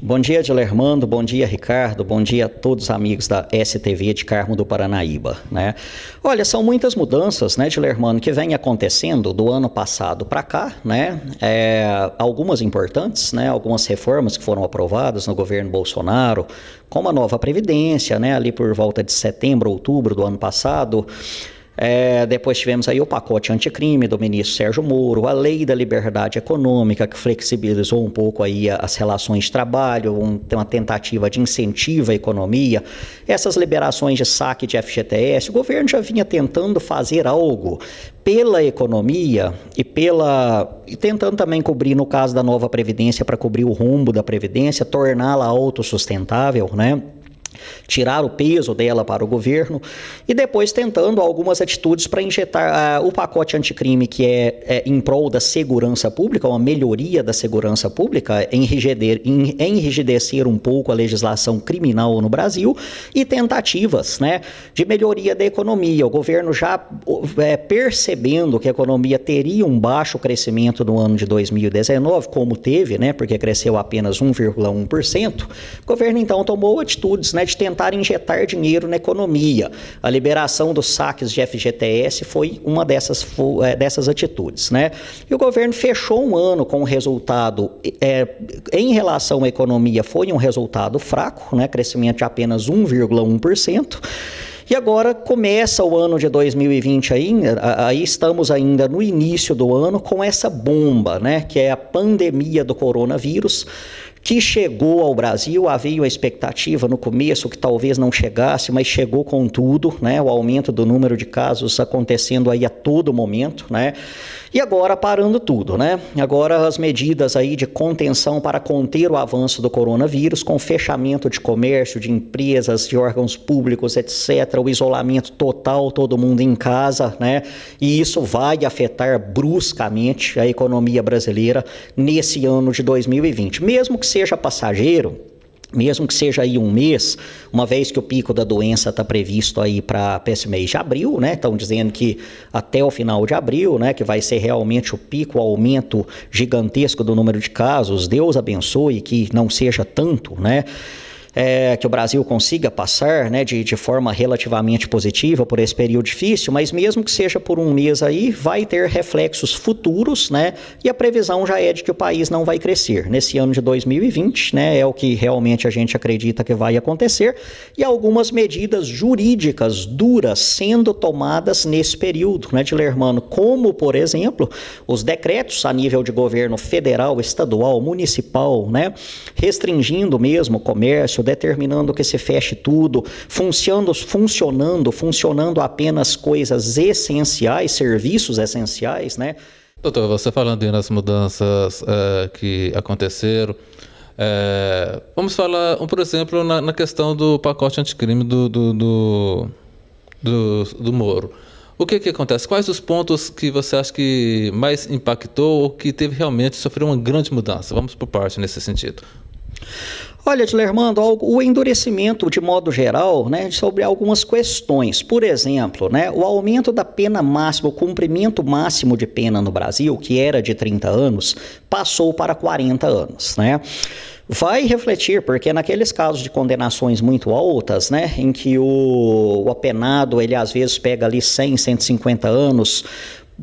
Bom dia, Dilermando, bom dia, Ricardo, bom dia a todos os amigos da STV de Carmo do Paranaíba, né? Olha, são muitas mudanças, né, Dilermando, que vem acontecendo do ano passado para cá, né? Algumas importantes, né? Algumas reformas que foram aprovadas no governo Bolsonaro, como a nova Previdência, né? Ali por volta de setembro, outubro do ano passado. Depois tivemos aí o pacote anticrime do ministro Sérgio Moro, a lei da liberdade econômica, que flexibilizou um pouco aí as relações de trabalho, uma tentativa de incentivo à economia, essas liberações de saque de FGTS. O governo já vinha tentando fazer algo pela economia e tentando também cobrir, no caso da nova Previdência, para cobrir o rumbo da Previdência, torná-la autossustentável, né? Tirar o peso dela para o governo e depois tentando algumas atitudes para injetar o pacote anticrime, que é em prol da segurança pública, uma melhoria da segurança pública, enrijecer um pouco a legislação criminal no Brasil e tentativas, né, de melhoria da economia. O governo já percebendo que a economia teria um baixo crescimento no ano de 2019, como teve, né, porque cresceu apenas 1,1%, o governo então tomou atitudes, né, de tentar injetar dinheiro na economia. A liberação dos saques de FGTS foi uma dessas atitudes, né? E o governo fechou um ano com um resultado, em relação à economia, foi um resultado fraco, né? Crescimento de apenas 1,1%. E agora começa o ano de 2020 aí estamos ainda no início do ano com essa bomba, né? Que é a pandemia do coronavírus, que chegou ao Brasil. Havia uma expectativa no começo que talvez não chegasse, mas chegou com tudo, né? O aumento do número de casos acontecendo aí a todo momento, né? E agora parando tudo, né? Agora as medidas aí de contenção para conter o avanço do coronavírus, com fechamento de comércio, de empresas, de órgãos públicos, etc., o isolamento total, todo mundo em casa, né? E isso vai afetar bruscamente a economia brasileira nesse ano de 2020, mesmo que seja passageiro. Mesmo que seja aí um mês, uma vez que o pico da doença está previsto aí para esse mês de abril, né? Estão dizendo que até o final de abril, né? Que vai ser realmente o pico, o aumento gigantesco do número de casos. Deus abençoe que não seja tanto, né? Que o Brasil consiga passar, né, de forma relativamente positiva por esse período difícil, mas mesmo que seja por um mês aí, vai ter reflexos futuros, né, e a previsão já é de que o país não vai crescer nesse ano de 2020, né, é o que realmente a gente acredita que vai acontecer, e algumas medidas jurídicas duras sendo tomadas nesse período, né, Dilermando, como, por exemplo, os decretos a nível de governo federal, estadual, municipal, né, restringindo mesmo o comércio, determinando que se feche tudo, funcionando apenas coisas essenciais, serviços essenciais, né? Doutor, você falando aí nas mudanças que aconteceram, vamos falar, por exemplo, na questão do pacote anticrime do Moro. O que acontece? Quais os pontos que você acha que mais impactou ou que teve realmente sofreu uma grande mudança? Vamos por parte nesse sentido. Olha, Dilermando, o endurecimento de modo geral, né, sobre algumas questões. Por exemplo, né, o aumento da pena máxima, o cumprimento máximo de pena no Brasil, que era de 30 anos, passou para 40 anos, né? Vai refletir, porque naqueles casos de condenações muito altas, né, em que o apenado, ele às vezes pega ali 100, 150 anos.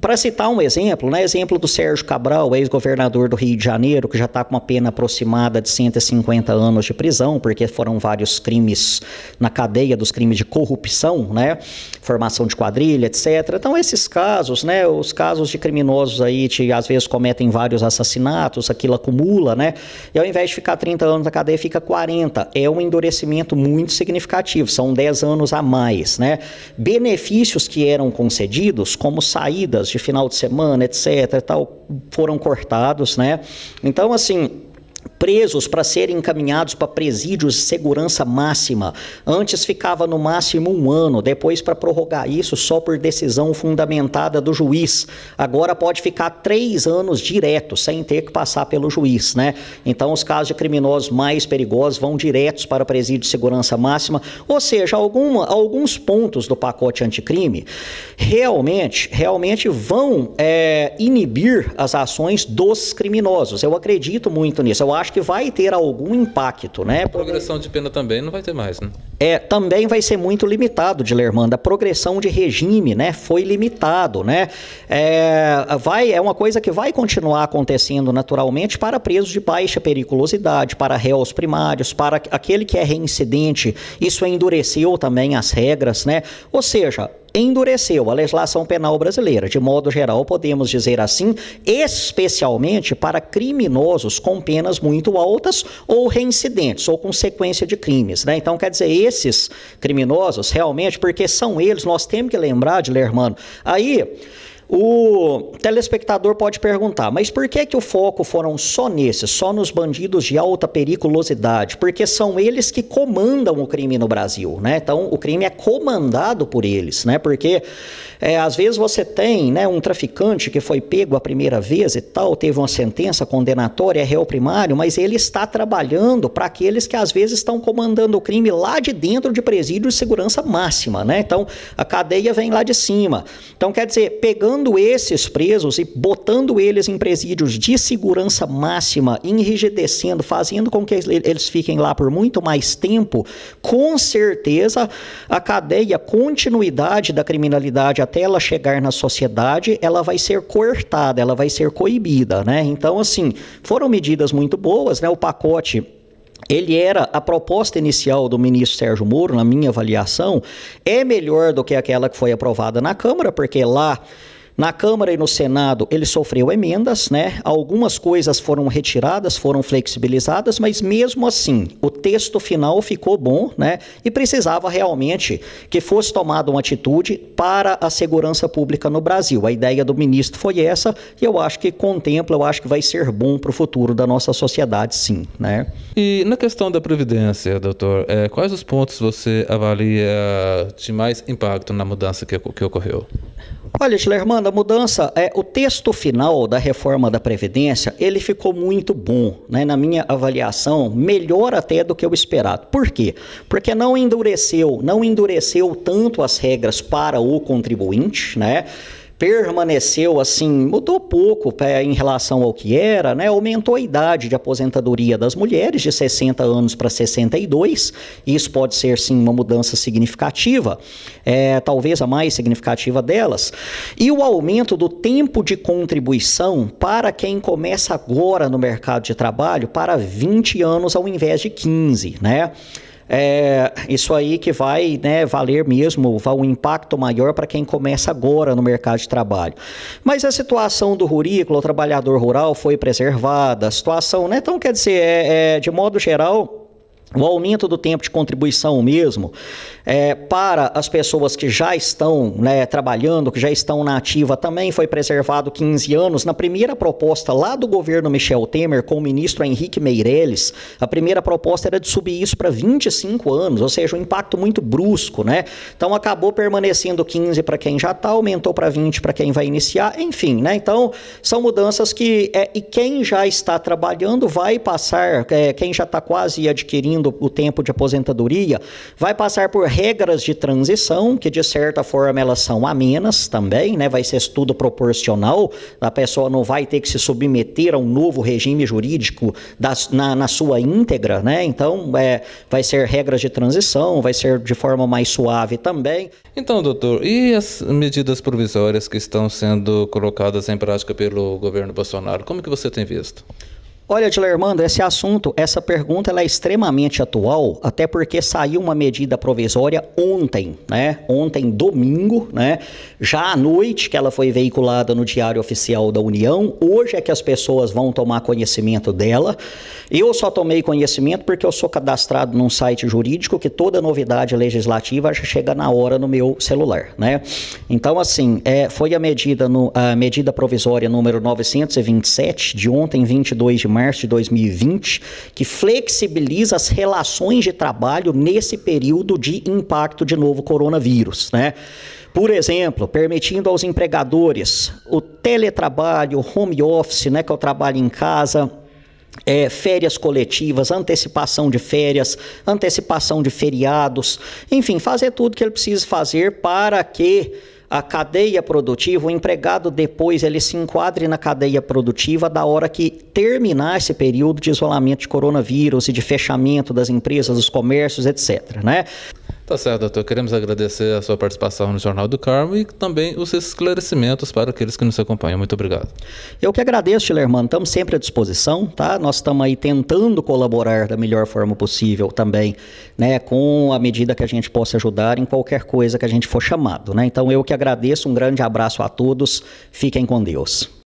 Para citar um exemplo, né? Exemplo do Sérgio Cabral, ex-governador do Rio de Janeiro, que já está com uma pena aproximada de 150 anos de prisão, porque foram vários crimes na cadeia dos crimes de corrupção, né? Formação de quadrilha, etc. Então, esses casos, né? Os casos de criminosos aí, às vezes cometem vários assassinatos, aquilo acumula, né? E ao invés de ficar 30 anos na cadeia, fica 40. É um endurecimento muito significativo, são 10 anos a mais, né? Benefícios que eram concedidos, como saídas de final de semana, etc., tal, foram cortados, né? Então, assim, presos para serem encaminhados para presídios de segurança máxima. Antes ficava no máximo 1 ano, depois para prorrogar isso só por decisão fundamentada do juiz. Agora pode ficar 3 anos direto, sem ter que passar pelo juiz, né? Então os casos de criminosos mais perigosos vão diretos para presídio de segurança máxima, ou seja, alguns pontos do pacote anticrime realmente vão inibir as ações dos criminosos. Eu acredito muito nisso. eu acho que vai ter algum impacto, né? A progressão de pena também não vai ter mais, né? Também vai ser muito limitado, Dilermando. A progressão de regime, né, foi limitado, né? É uma coisa que vai continuar acontecendo naturalmente para presos de baixa periculosidade, para réus primários, para aquele que é reincidente. Isso endureceu também as regras, né? Ou seja, endureceu a legislação penal brasileira, de modo geral, podemos dizer assim, especialmente para criminosos com penas muito altas ou reincidentes, ou com sequência de crimes, né? Então, quer dizer, esses criminosos, realmente, porque são eles, nós temos que lembrar, Dilermando, aí o telespectador pode perguntar, mas por que o foco foram só nesses, só nos bandidos de alta periculosidade? Porque são eles que comandam o crime no Brasil, né? Então, o crime é comandado por eles, né? Porque às vezes você tem, né, um traficante que foi pego a primeira vez e tal, teve uma sentença condenatória, é réu primário, mas ele está trabalhando para aqueles que às vezes estão comandando o crime lá de dentro de presídio de segurança máxima, né? Então, a cadeia vem lá de cima. Então, quer dizer, pegando esses presos e botando eles em presídios de segurança máxima, enrijecendo, fazendo com que eles fiquem lá por muito mais tempo, com certeza a cadeia, a continuidade da criminalidade até ela chegar na sociedade, ela vai ser cortada, ela vai ser coibida, né? Então, assim, foram medidas muito boas, né? O pacote, ele era, a proposta inicial do ministro Sérgio Moro, na minha avaliação, é melhor do que aquela que foi aprovada na Câmara, porque lá na Câmara e no Senado ele sofreu emendas, né? Algumas coisas foram retiradas, foram flexibilizadas, mas mesmo assim o texto final ficou bom, né? E precisava realmente que fosse tomada uma atitude para a segurança pública no Brasil. A ideia do ministro foi essa e eu acho que contempla, eu acho que vai ser bom para o futuro da nossa sociedade, sim, né? E na questão da Previdência, doutor, quais os pontos você avalia de mais impacto na mudança que ocorreu? Olha, Dilermando, a mudança, o texto final da reforma da Previdência, ele ficou muito bom, né? Na minha avaliação, melhor até do que o esperado. Por quê? Porque não endureceu tanto as regras para o contribuinte, né? Permaneceu assim, mudou pouco em relação ao que era, né? Aumentou a idade de aposentadoria das mulheres de 60 anos para 62, isso pode ser sim uma mudança significativa, talvez a mais significativa delas, e o aumento do tempo de contribuição para quem começa agora no mercado de trabalho para 20 anos ao invés de 15, né? Isso aí que vai, né, valer mesmo, vai um impacto maior para quem começa agora no mercado de trabalho. Mas a situação do rurícola, o trabalhador rural foi preservada, a situação, né? Então, quer dizer, de modo geral, o aumento do tempo de contribuição mesmo, para as pessoas que já estão, né, trabalhando, que já estão na ativa, também foi preservado 15 anos. Na primeira proposta lá do governo Michel Temer, com o ministro Henrique Meirelles, a primeira proposta era de subir isso para 25 anos, ou seja, um impacto muito brusco, né? Então acabou permanecendo 15 para quem já está, aumentou para 20 para quem vai iniciar, enfim, né? Então são mudanças que, e quem já está trabalhando vai passar, quem já está quase adquirindo o tempo de aposentadoria, vai passar por regras de transição, que de certa forma elas são amenas também, né? Vai ser tudo proporcional, a pessoa não vai ter que se submeter a um novo regime jurídico na sua íntegra, né? Então, vai ser regras de transição, vai ser de forma mais suave também. Então, doutor, e as medidas provisórias que estão sendo colocadas em prática pelo governo Bolsonaro, como que você tem visto? Olha, Dilermando, essa pergunta ela é extremamente atual, até porque saiu uma medida provisória ontem, né? Ontem, domingo, né? Já à noite, que ela foi veiculada no Diário Oficial da União. Hoje é que as pessoas vão tomar conhecimento dela. Eu só tomei conhecimento porque eu sou cadastrado num site jurídico que toda novidade legislativa já chega na hora no meu celular, né? Então, assim, foi a medida provisória número 927, de ontem, 22 de março de 2020, que flexibiliza as relações de trabalho nesse período de impacto de novo coronavírus, né? Por exemplo, permitindo aos empregadores o teletrabalho, o home office, né, que é o trabalho em casa, férias coletivas, antecipação de férias, antecipação de feriados, enfim, fazer tudo que ele precisa fazer para que a cadeia produtiva, o empregado depois ele se enquadre na cadeia produtiva da hora que terminar esse período de isolamento de coronavírus e de fechamento das empresas, dos comércios, etc., né? Tá certo, doutor. Queremos agradecer a sua participação no Jornal do Carmo e também os esclarecimentos para aqueles que nos acompanham. Muito obrigado. Eu que agradeço, Tilermano. Estamos sempre à disposição, tá? Nós estamos aí tentando colaborar da melhor forma possível também, né? Com a medida que a gente possa ajudar em qualquer coisa que a gente for chamado, né? Então eu que agradeço, um grande abraço a todos. Fiquem com Deus.